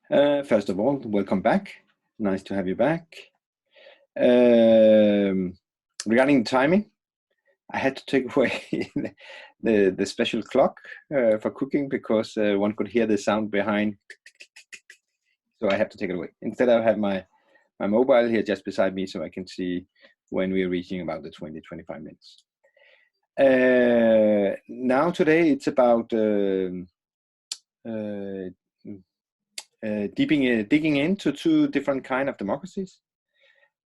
First of all, welcome back. Nice to have you back. Regarding timing, I had to take away the special clock for cooking because one could hear the sound behind, so I have to take it away. Instead, I have my mobile here just beside me so I can see when we're reaching about the 20-25 minutes. Now today it's about digging into two different kind of democracies,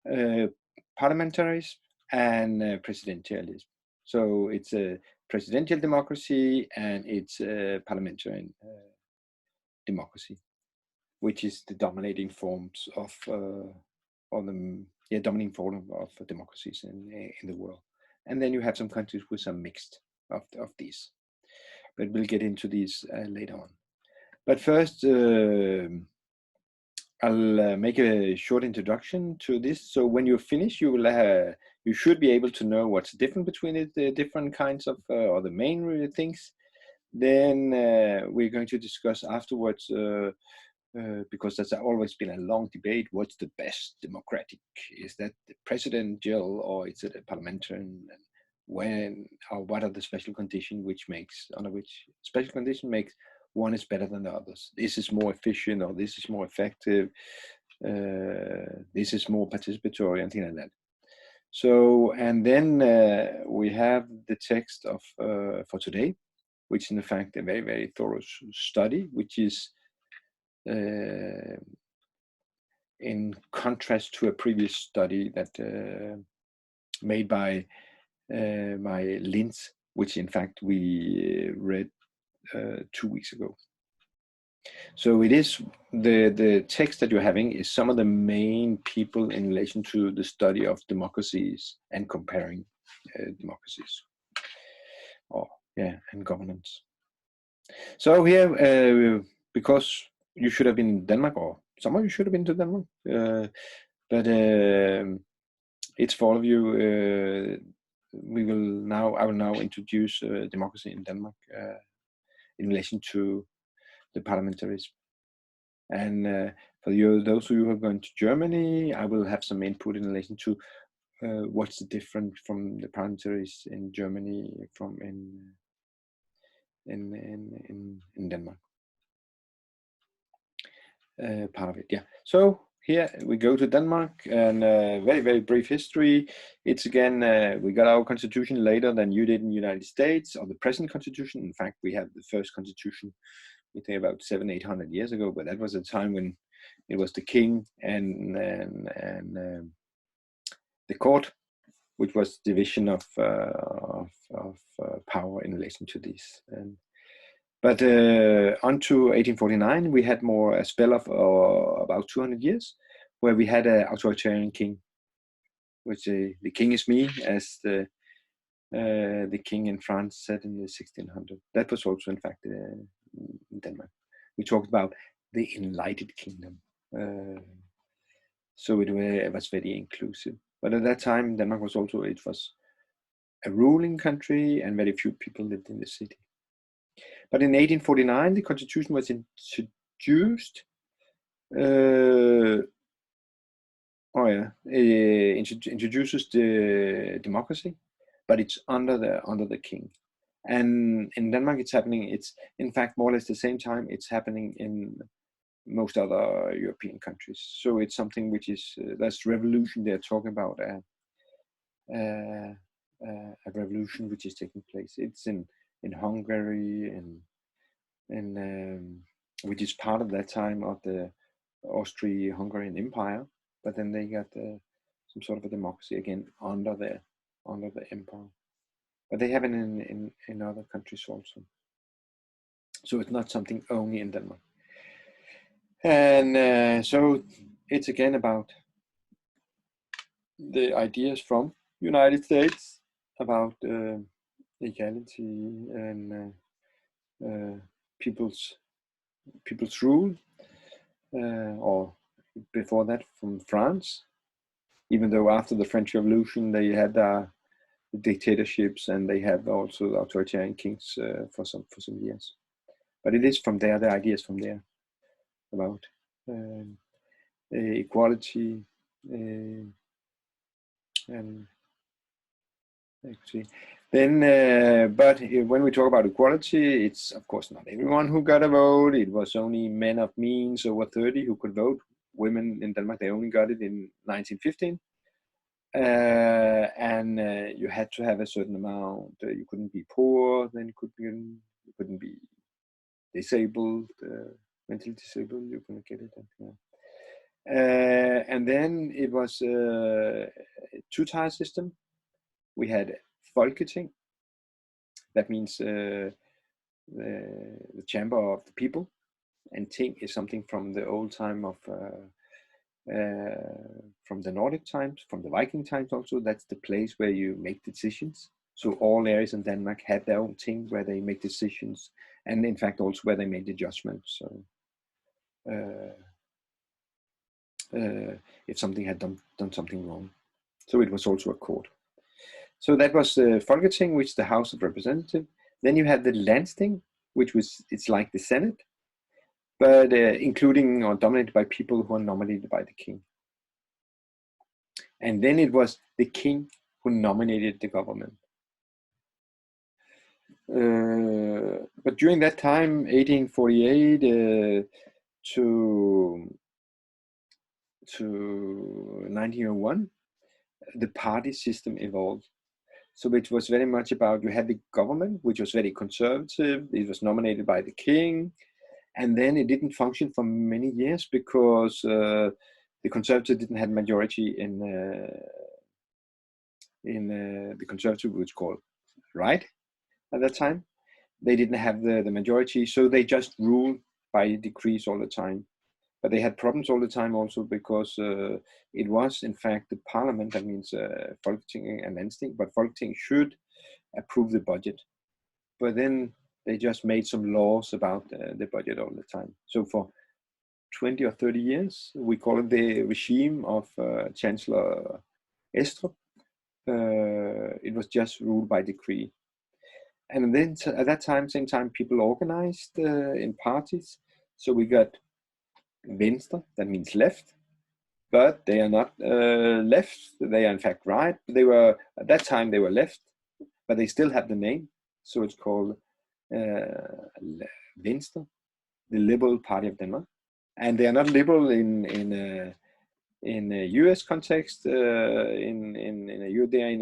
parliamentarism and presidentialism. So it's a presidential democracy and it's a parliamentarian democracy, which is the dominating forms of dominating form of democracies in the world. And then you have some countries with some mixed of these, but we'll get into these later on. But first, I'll make a short introduction to this. So when you finish, you should be able to know what's different between the different kinds of or the main things. Then we're going to discuss afterwards, because there's always been a long debate. What's the best democratic? Is that the presidential or is it a parliamentarian? When or what are the special conditions under which special condition makes one is better than the others? This is more efficient or this is more effective. This is more participatory and things like that. So, and then we have the text of for today, which is in fact a very, very thorough study, which is in contrast to a previous study that made by Linz, which in fact we read 2 weeks ago. So it is the text that you're having is some of the main people in relation to the study of democracies and comparing democracies, and governance. So here, because you should have been in Denmark, or some of you should have been to Denmark, but it's for all of you. I will now introduce democracy in Denmark in relation to the parliamentarism. And for those of you who are going to Germany, I will have some input in relation to what's the difference from the parliamentaries in Germany from in Denmark. Part of it, yeah. So here we go to Denmark, and very, very brief history. It's again, we got our constitution later than you did in the United States, or the present constitution. In fact, we have the first constitution, we think about 700-800 years ago, but that was a time when it was the king and the court, which was division of power in relation to this. But unto 1849, we had a spell of about 200 years, where we had an authoritarian king, which the king is me, as the king in France said in the 1600s. That was also, in fact, in Denmark. We talked about the enlightened kingdom. So it was very inclusive. But at that time, Denmark was a ruling country, and very few people lived in the city. But in 1849, the constitution was introduced. Introduces the democracy, but it's under the king. And in Denmark, it's happening. It's in fact more or less the same time. It's happening in most other European countries. So it's something which is that's revolution. They're talking about a revolution which is taking place. It's in Hungary, and which is part of that time of the Austro-Hungarian Empire. But then they got some sort of a democracy again under the empire. But they have it in other countries also. So it's not something only in Denmark. And so it's again about the ideas from United States about equality and people's rule, or before that from France. Even though after the French Revolution they had the dictatorships, and they had also the authoritarian kings for some years. But it is from there, the ideas from there about equality, and actually. Then, but when we talk about equality, it's of course not everyone who got a vote. It was only men of means over 30 who could vote. Women in Denmark, they only got it in 1915. And you had to have a certain amount. You couldn't be poor, then you couldn't be disabled, mentally disabled. You couldn't get it. And then it was a two-tier system. We had Folketing. That means the chamber of the people, and ting is something from the old time of from the Nordic times, from the Viking times also. That's the place where you make decisions. So all areas in Denmark had their own ting where they make decisions, and in fact also where they made the judgments. So if something had done something wrong, so it was also a court. So that was Folketing, which is the House of Representatives. Then you had the Landsting, which was, it's like the Senate, but including or dominated by people who are nominated by the king. And then it was the king who nominated the government. But during that time, 1848 to 1901, the party system evolved. So it was very much about, you had the government, which was very conservative. It was nominated by the king. And then it didn't function for many years because the conservative didn't have majority in the conservative, which was called right at that time. They didn't have the majority, so they just ruled by decrees all the time. But they had problems all the time also because it was, in fact, the parliament, that means Folketing and Landsting, but Folketing should approve the budget. But then they just made some laws about the budget all the time. So for 20 or 30 years, we call it the regime of Chancellor Estrup. It was just ruled by decree. And then at that time, same time, people organized in parties. So we got Venstre, that means left, but they are not left. They are in fact right. They were, at that time, they were left, but they still have the name. So it's called Venstre, the Liberal Party of Denmark. And they are not liberal in a US context, they are in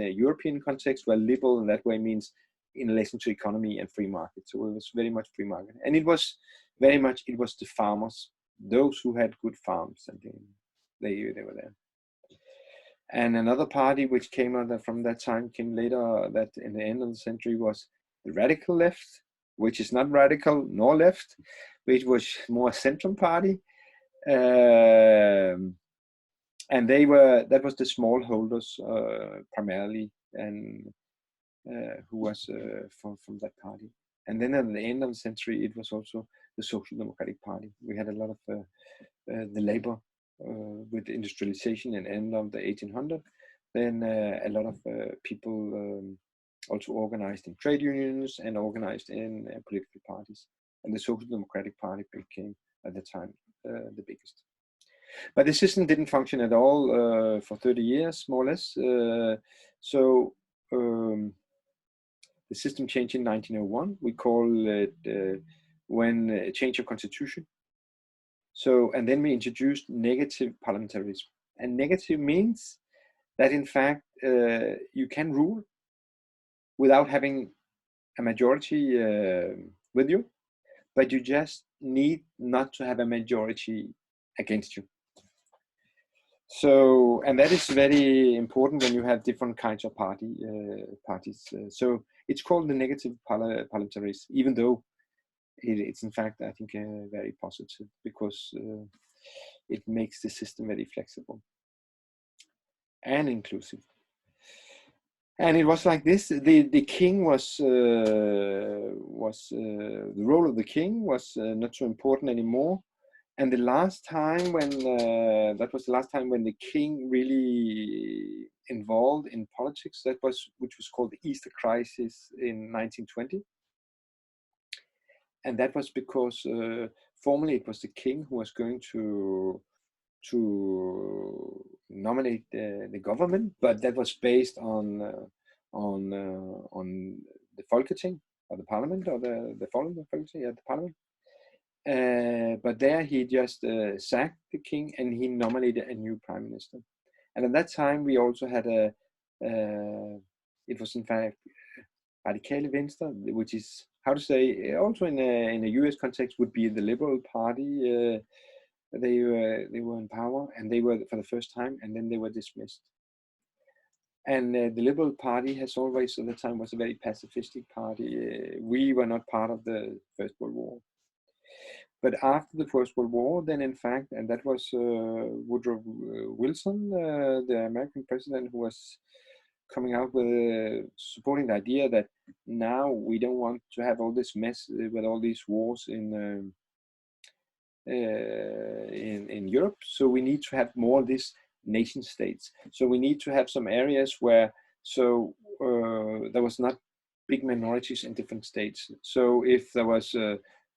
a European context, where liberal in that way means in relation to economy and free market. So it was very much free market. And it was very much, it was the farmers, those who had good farms, and they were there. And another party which came out from that time, came later, that in the end of the century, was the radical left, which is not radical nor left, which was more a centrum party. And they were, that was the smallholders primarily, and who was from that party. And then at the end of the century, it was also the Social Democratic Party. We had a lot of the labor with industrialization in the end of the 1800s. Then a lot of people also organized in trade unions and organized in political parties. And the Social Democratic Party became, at the time, the biggest. But the system didn't function at all for 30 years, more or less. So the system changed in 1901. We call it when a change of constitution. So, and then we introduced negative parliamentarism. And negative means that in fact you can rule without having a majority with you, but you just need not to have a majority against you. So, and that is very important when you have different kinds of parties. So it's called the negative parliamentarism, even though it's in fact, I think, very positive, because it makes the system very flexible and inclusive. And it was like this: the king was the role of the king was not so important anymore. And the last time when that was the last time when the king really involved in politics, that was, which was called the Easter Crisis in 1920. And that was because formally it was the king who was going to nominate the government, but that was based on the Folketing, or the Parliament, or the Folketing, yeah, the Parliament. But there he just sacked the king and he nominated a new prime minister. And at that time we also had it was in fact Radikale Venstre, which is, how to say, also in a US context would be the Liberal Party. They were in power, and they were for the first time, and then they were dismissed. And the Liberal Party has always, at the time, was a very pacifistic party. We were not part of the First World War. But after the First World War, then in fact, and that was Woodrow Wilson, the American president, who was coming out with supporting the idea that now we don't want to have all this mess with all these wars in Europe, so we need to have more of these nation states. So we need to have some areas where there was not big minorities in different states. So if there was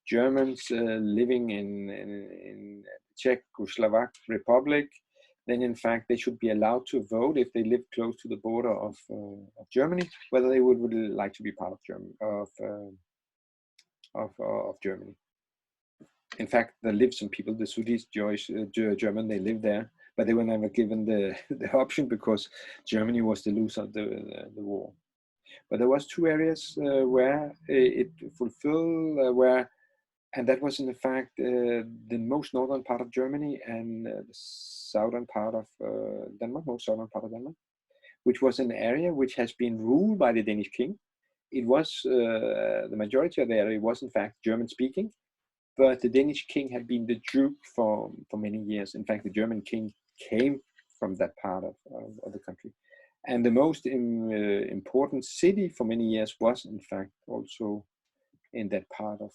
Germans living in Czechoslovak Republic, then in fact they should be allowed to vote if they live close to the border of Germany, whether they would like to be part of Germany. In fact, there lived some people, the Swedish German, they lived there, but they were never given the option because Germany was the loser of the war. But there was two areas where it fulfilled and that was in fact the most northern part of Germany and the southern part of Denmark, most southern part of Denmark, which was an area which has been ruled by the Danish king. It was the majority of the area was in fact German speaking, but the Danish king had been the duke for many years. In fact, the German king came from that part of the country. And the most important city for many years was in fact also in that part of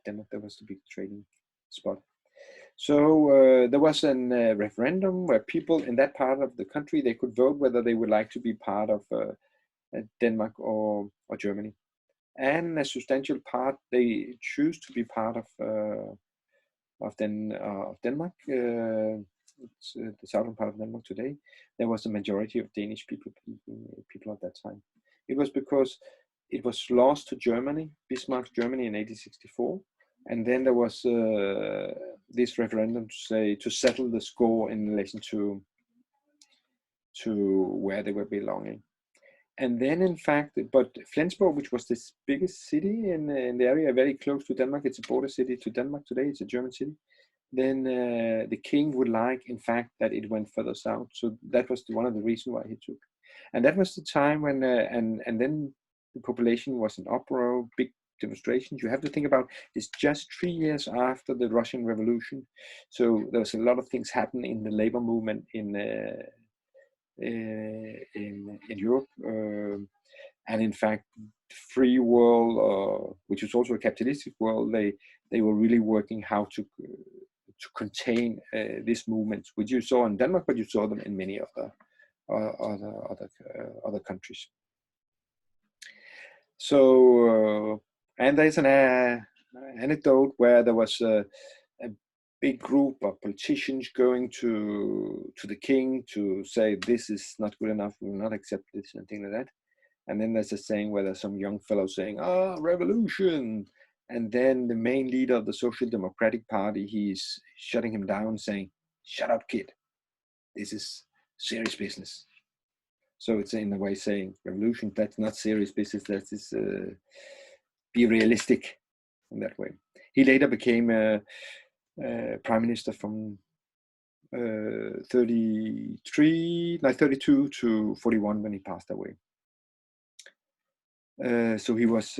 Denmark. That was the big trading spot. So there was a referendum where people in that part of the country, they could vote whether they would like to be part of Denmark or Germany. And a substantial part, they choose to be part of Denmark. It's the southern part of Denmark today. There was a majority of Danish people at that time. It was because it was lost to Germany, Bismarck's Germany in 1864, and then there was this referendum to settle the score in relation to where they were belonging. And then, in fact, but Flensborg, which was this biggest city in the area, very close to Denmark, it's a border city to Denmark today, it's a German city, then the king would like, in fact, that it went further south. So that was one of the reasons why he took. And that was the time when, and then the population was in uproar, big demonstrations. You have to think about it's just 3 years after the Russian Revolution. So there was a lot of things happening in the labor movement in Europe, and in fact, free world, which is also a capitalistic world, they were really working how to contain these movements, which you saw in Denmark, but you saw them in many other countries. So, and there's an anecdote where there was a big group of politicians going to the king to say this is not good enough, we will not accept this, and things like that. And then there's a saying where there's some young fellow saying, revolution. And then the main leader of the Social Democratic Party, he's shutting him down, saying, shut up, kid. This is serious business. So it's in a way saying, revolution, that's not serious business, that is be realistic in that way. He later became prime minister from 32 to 41 when he passed away. So he was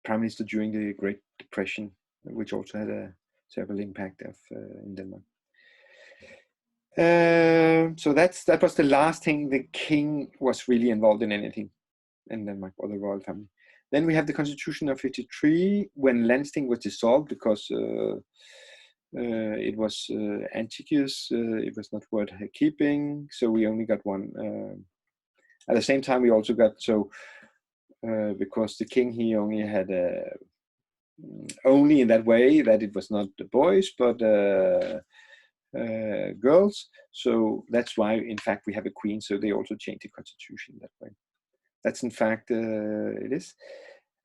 prime minister during the Great Depression, which also had a several impact in Denmark. So that was the last thing the king was really involved in anything in Denmark, or the royal family. Then we have the Constitution of 53 when Landsting was dissolved because it was antiguous, it was not worth keeping, so we only got one. At the same time, we also got because the king, he only had only in that way that it was not the boys, but girls. So that's why, in fact, we have a queen. So they also changed the constitution that way. That's in fact it is.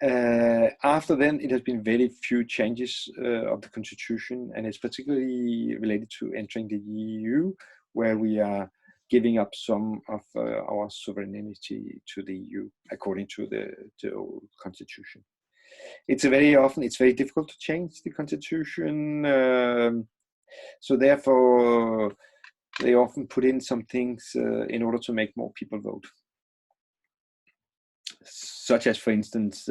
After then, it has been very few changes of the constitution, and it's particularly related to entering the EU, where we are giving up some of our sovereignty to the EU according to the old constitution. It's very difficult to change the constitution. So therefore, they often put in some things in order to make more people vote. Such as, for instance,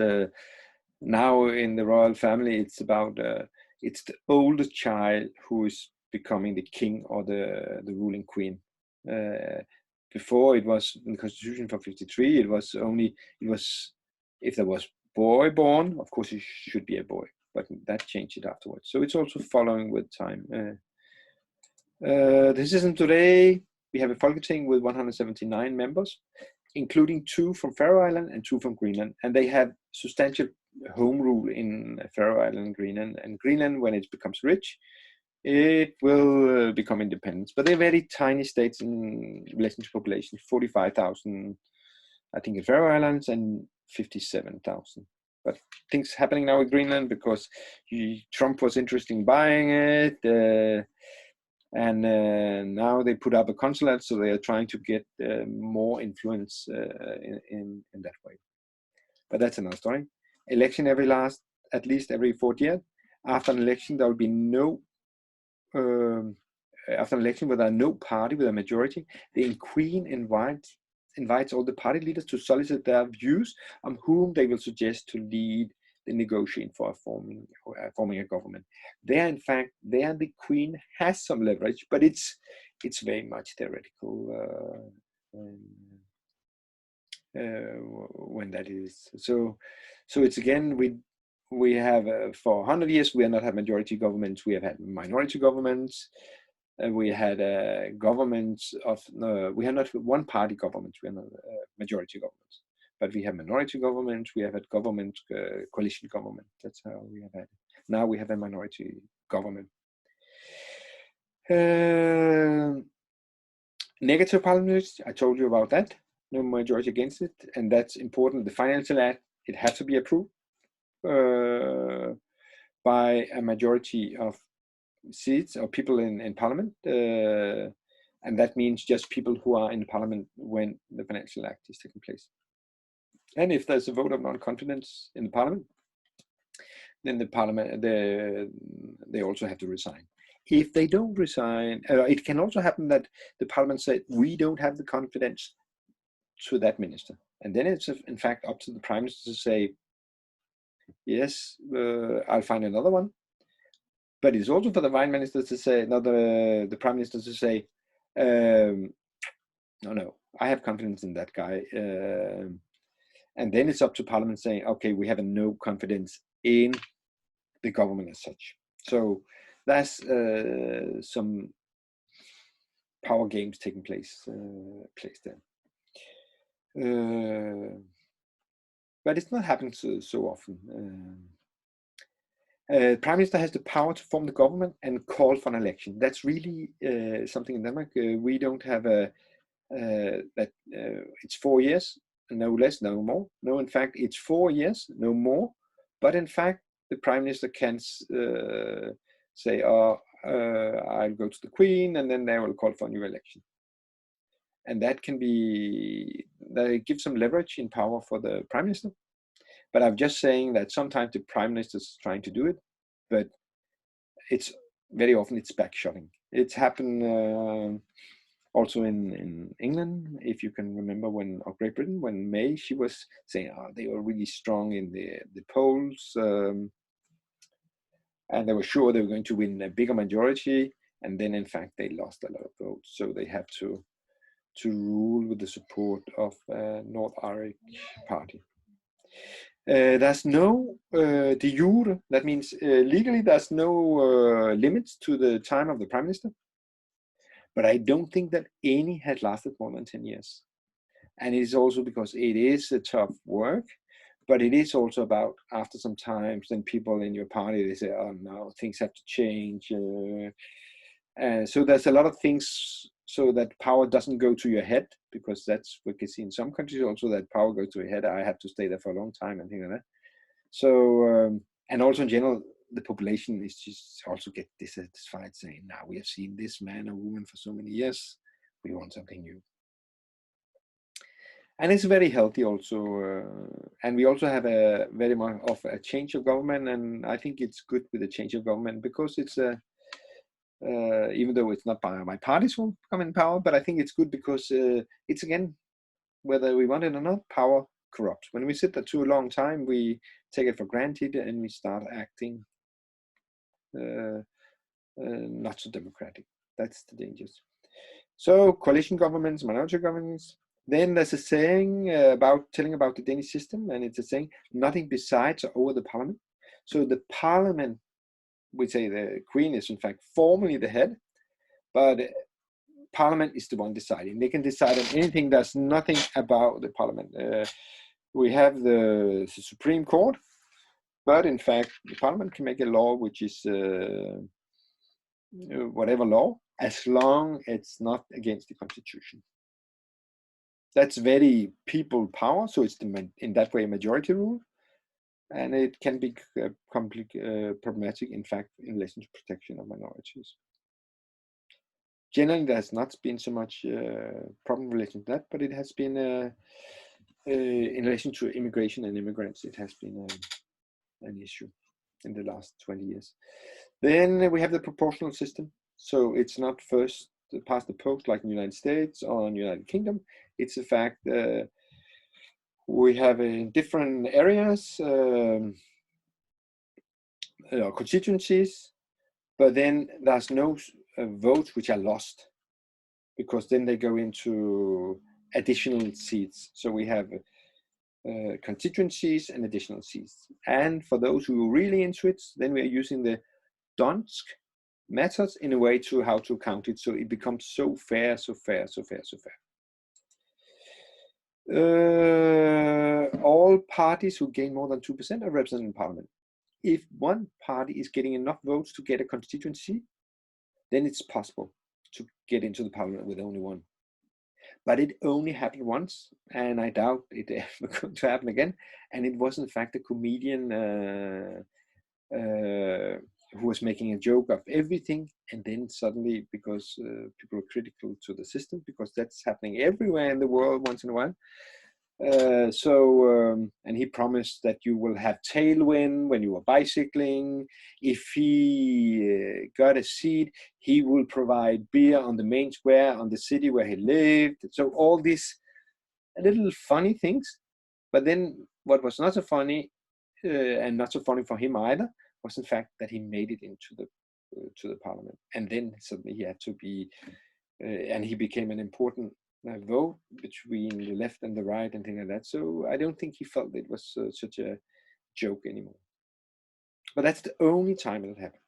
now in the royal family, it's about it's the oldest child who is becoming the king or the ruling queen. Before, it was in the constitution for 53. It was if there was boy born, of course it should be a boy, but that changed it afterwards. So it's also following with time. The system today, we have a Folketing with 179 members, including 2 from Faroe Island and 2 from Greenland, and they have substantial home rule in Faroe Island and Greenland. And Greenland, when it becomes rich, it will become independent. But they're very tiny states in relation to population, 45,000, I think, in Faroe Islands, and 57,000. But things happening now with Greenland because Trump was interested in buying it. And now they put up a consulate, so they are trying to get more influence in that way. But that's another story. Election at least every 4th year. After an election, there will be no. After an election, where there are no party with a majority, the Queen invites all the party leaders to solicit their views on whom they will suggest to lead the negotiation for forming a government. There, in fact, the Queen has some leverage, but it's very much theoretical when that is. So it's again, we have for 100 years we have not had majority governments. We have had minority governments. We had governments of we have not one party governments. We have not majority governments. But we have minority government, we have had government, coalition government. That's how we have had it. Now we have a minority government. Negative parliaments, I told you about that. No majority against it, and that's important. The Financial Act, it has to be approved by a majority of seats or people in parliament. And that means just people who are in the parliament when the Financial Act is taking place. And if there's a vote of non-confidence in the parliament, then the parliament, they also have to resign. If they don't resign, it can also happen that the parliament said, we don't have the confidence to that minister. And then it's in fact up to the prime minister to say, yes, I'll find another one. But it's also for the prime minister to say, not the prime minister to say, no, I have confidence in that guy. And then it's up to parliament saying, okay, we have no confidence in the government as such. So that's some power games taking place there. But it's not happening so often. Prime Minister has the power to form the government and call for an election. That's really something in Denmark. We don't have it's 4 years. No less, no more. No, in fact, it's 4 years, no more. But in fact, the prime minister can say, I'll go to the Queen, and then they will call for a new election. And that can be, they give some leverage in power for the prime minister. But I'm just saying that sometimes the prime minister is trying to do it, but it's very often it's backshotting. It's happened also in England, if you can remember, or Great Britain, when May, she was saying they were really strong in the polls, and they were sure they were going to win a bigger majority, and then in fact they lost a lot of votes, so they have to rule with the support of North Irish Party. There's no de jure, that means legally there's no limits to the time of the prime minister. But I don't think that any had lasted more than 10 years. And it is also because it is a tough work. But it is also about, after some time, then people in your party, they say, oh no, things have to change. So there's a lot of things so that power doesn't go to your head, because that's what you see in some countries also, that power goes to your head. I have to stay there for a long time and things like that. So, and also in general, the population is just also get dissatisfied, saying, now we have seen this man or woman for so many years, we want something new. And it's very healthy also, and we also have a very much of a change of government, and I think it's good with the change of government, because it's even though it's not by my parties who come in power, but I think it's good because it's, again, whether we want it or not, power corrupts. When we sit there too long time, we take it for granted and we start acting not so democratic. That's the dangers. So coalition governments, minority governments. Then there's a saying telling about the Danish system, and it's a saying, nothing besides or over the parliament. So the parliament, we say the queen is in fact formally the head, but parliament is the one deciding. They can decide on anything. There's nothing about the parliament. We have the Supreme Court, but in fact the parliament can make a law which is whatever law, as long as it's not against the constitution. That's very people power, so it's in that way a majority rule, and it can be problematic, in fact, in relation to protection of minorities. Generally, there has not been so much problem in relation to that, but it has been in relation to immigration and immigrants, it has been an issue in the last 20 years. Then we have the proportional system. So it's not first past the post like in the United States or in the United Kingdom. It's a fact we have in different areas constituencies, but then there's no votes which are lost, because then they go into additional seats. So we have constituencies and additional seats. And for those who are really into it, then we are using the Donsk methods in a way to how to count it, so it becomes so fair, so fair, so fair, so fair. All parties who gain more than 2% are represented in parliament. If one party is getting enough votes to get a constituency, then it's possible to get into the parliament with only one. But it only happened once, and I doubt it ever going to happen again. And it was in fact a comedian who was making a joke of everything, and then suddenly, because people were critical to the system, because that's happening everywhere in the world once in a while. And he promised that you will have tailwind when you are bicycling. If he got a seat, he will provide beer on the main square on the city where he lived. So all these little funny things. But then what was not so funny, and not so funny for him either, was in fact that he made it into the parliament. And then suddenly he had to be, and he became an important vote between the left and the right and things like that. So I don't think he felt it was such a joke anymore. But that's the only time it happened.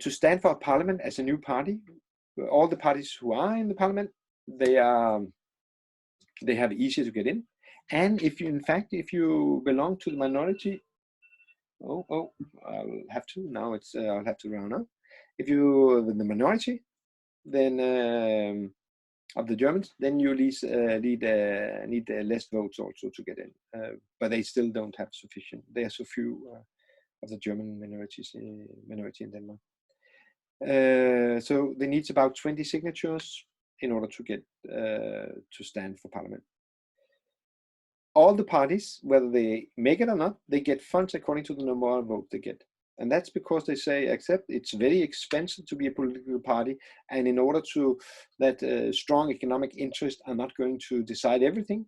To stand for a parliament as a new party, all the parties who are in the parliament, they have easier to get in. And if you belong to the minority, I'll have to now. I'll have to round up. If you're the minority, then of the Germans, then you need less votes also to get in. But they still don't have sufficient. There are so few of the German minority in Denmark. So they need about 20 signatures in order to get to stand for parliament. All the parties, whether they make it or not, they get funds according to the number of votes they get. And that's because they say, except it's very expensive to be a political party. And in order to, that strong economic interests are not going to decide everything,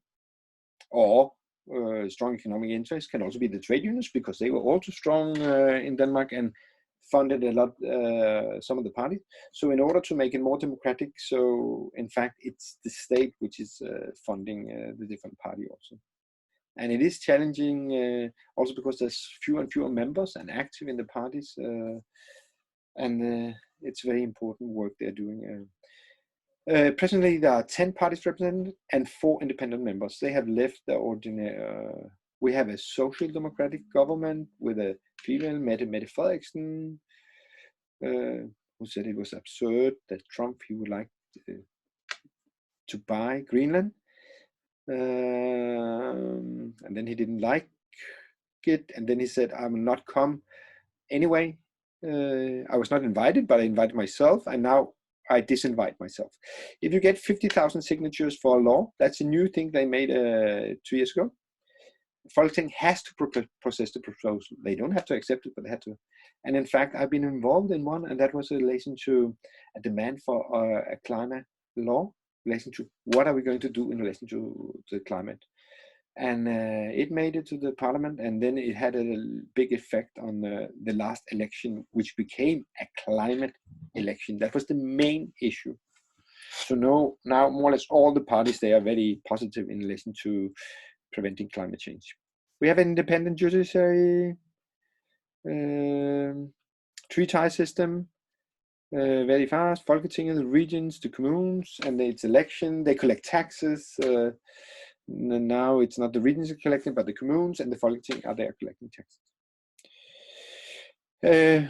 or strong economic interests can also be the trade unions, because they were also strong in Denmark and funded a lot, some of the parties. So in order to make it more democratic, so in fact, it's the state which is funding the different party also. And it is challenging also because there's fewer and fewer members and active in the parties. And it's very important work they're doing. Presently, there are 10 parties represented and 4 independent members. They have left the ordinary We have a social democratic government with a female, Mette Frederiksen, who said it was absurd that Trump, he would like to buy Greenland. And then he didn't like it, and then he said, I will not come anyway. I was not invited, but I invited myself, and now I disinvite myself. If you get 50,000 signatures for a law, that's a new thing they made 2 years ago. Folketing has to process the proposal. They don't have to accept it, but they have to. And in fact, I've been involved in one, and that was in relation to a demand for a climate law, in relation to what are we going to do in relation to the climate. And it made it to the parliament, and then it had a big effect on the last election, which became a climate election. That was the main issue. So now more or less all the parties, they are very positive in relation to preventing climate change. We have an independent judiciary, three-tier system, very fast. Folketinget, the regions, the communes, and it's election. They collect taxes. Now it's not the regions collecting, but the communes and the Folketing are there collecting taxes.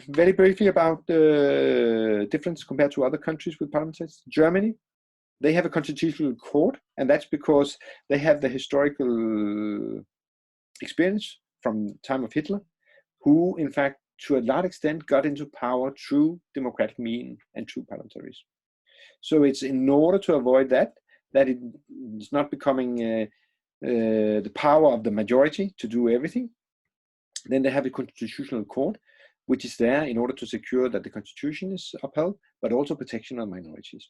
Very briefly about the difference compared to other countries with parliaments. Germany, they have a constitutional court, and that's because they have the historical experience from the time of Hitler, who in fact to a large extent got into power through democratic means and through parliamentarism. So it's in order to avoid that it's not becoming the power of the majority to do everything. Then they have a constitutional court, which is there in order to secure that the constitution is upheld, but also protection of minorities.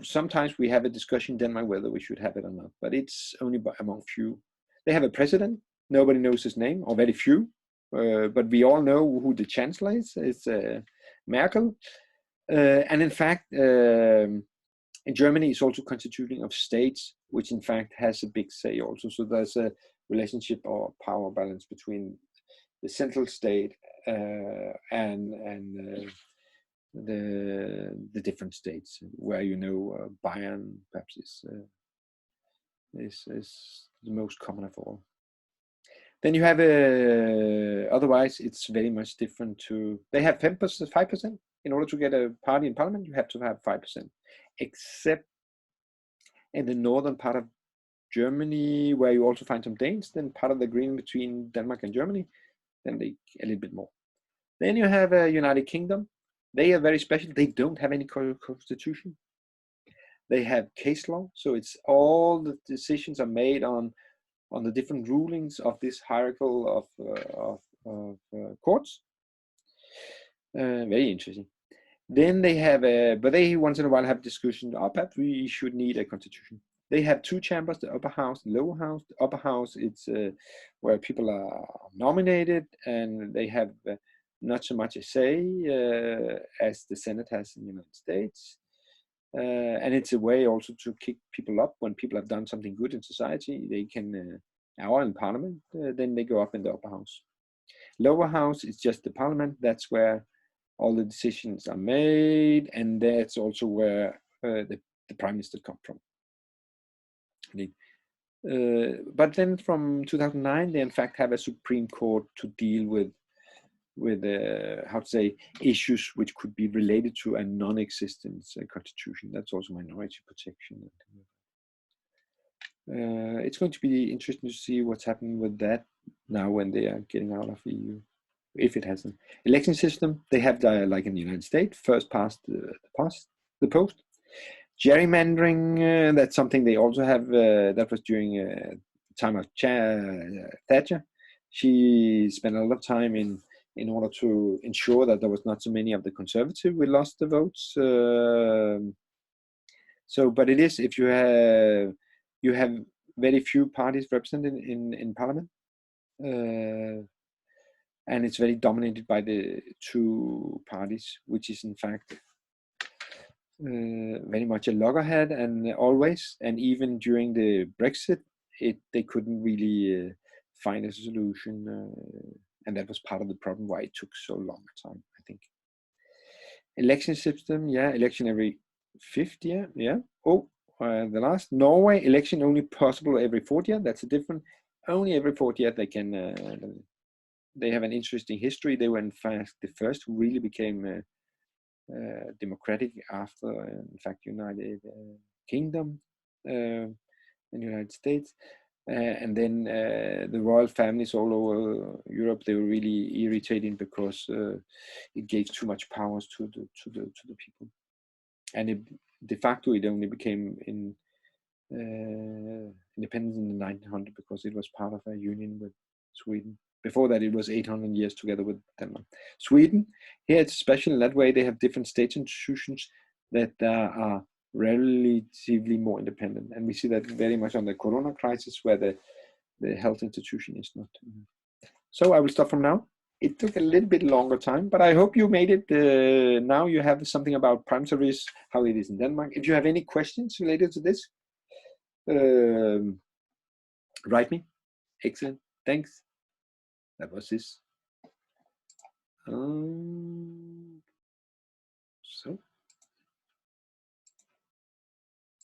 Sometimes we have a discussion in Denmark whether we should have it or not, but it's only among few. They have a president, nobody knows his name, or very few, but we all know who the chancellor is. It's Merkel. And in fact, in Germany, it's also constituting of states, which in fact has a big say also. So there's a relationship or power balance between the central state and the different states, where Bayern perhaps is the most common of all. Then you have otherwise it's very much different to. They have 5%. In order to get a party in parliament, you have to have 5%, except in the northern part of Germany, where you also find some Danes. Then part of the agreement between Denmark and Germany, then they a little bit more. Then you have a United Kingdom. They are very special. They don't have any constitution. They have case law, so it's all the decisions are made on the different rulings of this hierarchy of courts. Very interesting. Then they have but they once in a while have discussion. Perhaps we should need a constitution. They have two chambers: the upper house, the lower house. The upper house, it's where people are nominated, and they have not so much a say as the Senate has in the United States. And it's a way also to kick people up when people have done something good in society. They can, or in parliament, then they go up in the upper house. Lower house is just the parliament. That's where all the decisions are made, and that's also where the prime minister comes from. But then from 2009, they in fact have a Supreme Court to deal with how to say, issues which could be related to a non-existence constitution. That's also minority protection. It's going to be interesting to see what's happening with that now when they are getting out of the EU. If it has an election system, they have like in the United States, first past the post. Gerrymandering, that's something they also have. That was during the time of Thatcher. She spent a lot of time in order to ensure that there was not so many of the conservative we lost the votes. But it is, if you have very few parties represented in parliament, and it's very dominated by the two parties, which is in fact very much a loggerhead, and always, and even during the Brexit, they couldn't really find a solution, and that was part of the problem why it took so long a time, I think. Election system, election every 5th year, the last, Norway, election only possible every 4th year. That's a different, only every 4th year they can, they have an interesting history. They were in fact the first who really became democratic after, in fact, United Kingdom and United States. And then the royal families all over Europe, they were really irritating because it gave too much powers to the people, and it, de facto it only became independence in the 1900 because it was part of a union with Sweden. Before that, it was 800 years together with Denmark. Sweden, here it's special in that way. They have different state institutions that are relatively more independent, and we see that very much on the Corona crisis, where the health institution is not. So I will stop from now. It took a little bit longer time, but I hope you made it. Now you have something about primaries, how it is in Denmark. If you have any questions related to this, write me. Excellent. Thanks. That was this. So.